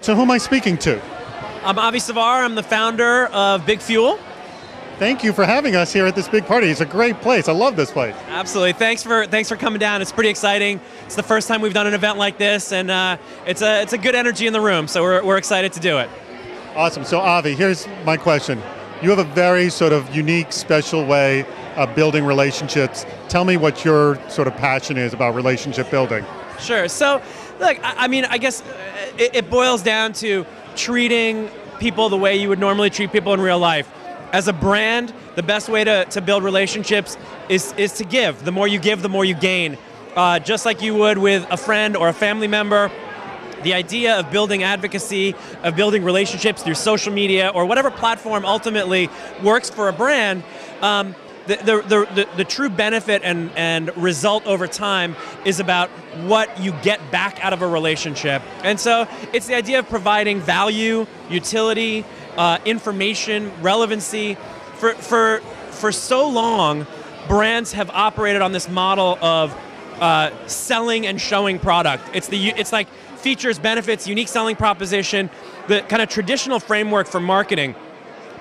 So who am I speaking to? I'm Avi Savar. I'm the founder of Big Fuel. Thank you for having us here at this big party. It's a great place. I love this place. Absolutely. Thanks for coming down. It's pretty exciting. It's the first time we've done an event like this, and it's a good energy in the room. So we're excited to do it. Awesome. So Avi, here's my question. You have a very sort of unique, special way of building relationships. Tell me what your sort of passion is about relationship building. Sure. So, look, I guess it boils down to treating people the way you would normally treat people in real life. As a brand, the best way to build relationships is to give. The more you give, the more you gain. Just like you would with a friend or a family member. The idea of building advocacy, of building relationships through social media or whatever platform ultimately works for a brand, the true benefit and result over time is about what you get back out of a relationship. And so it's the idea of providing value, utility, information, relevancy. For so long, brands have operated on this model of selling and showing product. It's like features, benefits, unique selling proposition, the kind of traditional framework for marketing.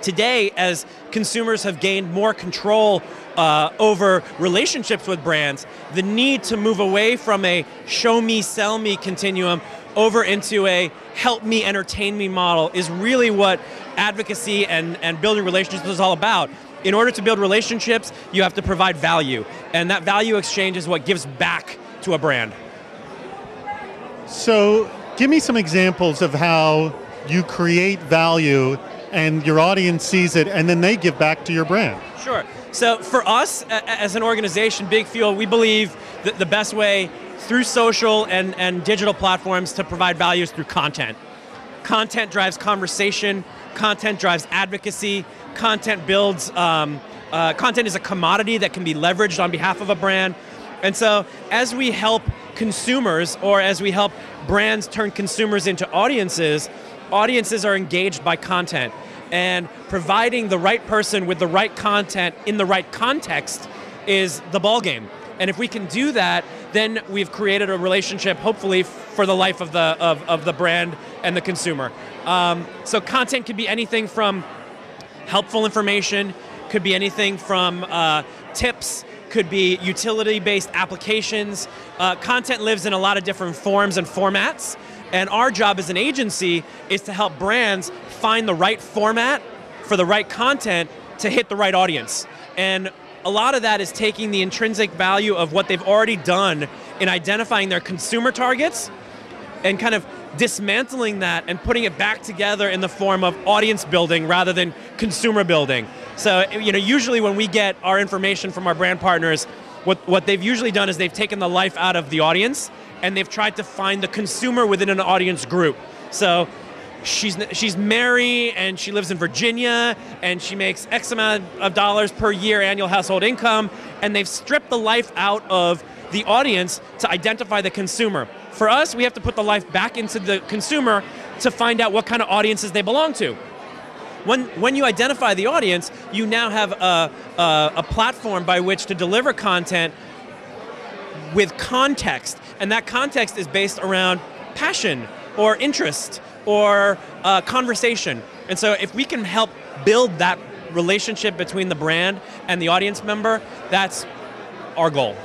Today, as consumers have gained more control over relationships with brands, the need to move away from a show me, sell me continuum over into a help me, entertain me model is really what advocacy and building relationships is all about. In order to build relationships, you have to provide value, and that value exchange is what gives back to a brand. So give me some examples of how you create value and your audience sees it and then they give back to your brand. Sure. So for us as an organization, Big Fuel, we believe that the best way through social and digital platforms to provide value is through content. Content drives conversation, content drives advocacy, content builds, content is a commodity that can be leveraged on behalf of a brand. And so as we help consumers or as we help brands turn consumers into audiences, audiences are engaged by content. And providing the right person with the right content in the right context is the ballgame. And if we can do that, then we've created a relationship, hopefully, for the life of the brand and the consumer. So content could be anything from helpful information, could be anything from tips, could be utility-based applications. Content lives in a lot of different forms and formats. And our job as an agency is to help brands find the right format for the right content to hit the right audience. And a lot of that is taking the intrinsic value of what they've already done in identifying their consumer targets and kind of dismantling that and putting it back together in the form of audience building rather than consumer building. So, usually when we get our information from our brand partners, what they've usually done is they've taken the life out of the audience and they've tried to find the consumer within an audience group. So she's Mary and she lives in Virginia and she makes X amount of dollars per year annual household income, and they've stripped the life out of the audience to identify the consumer. For us, we have to put the life back into the consumer to find out what kind of audiences they belong to. When you identify the audience, you now have a platform by which to deliver content with context, and that context is based around passion or interest or conversation. And so if we can help build that relationship between the brand and the audience member, that's our goal.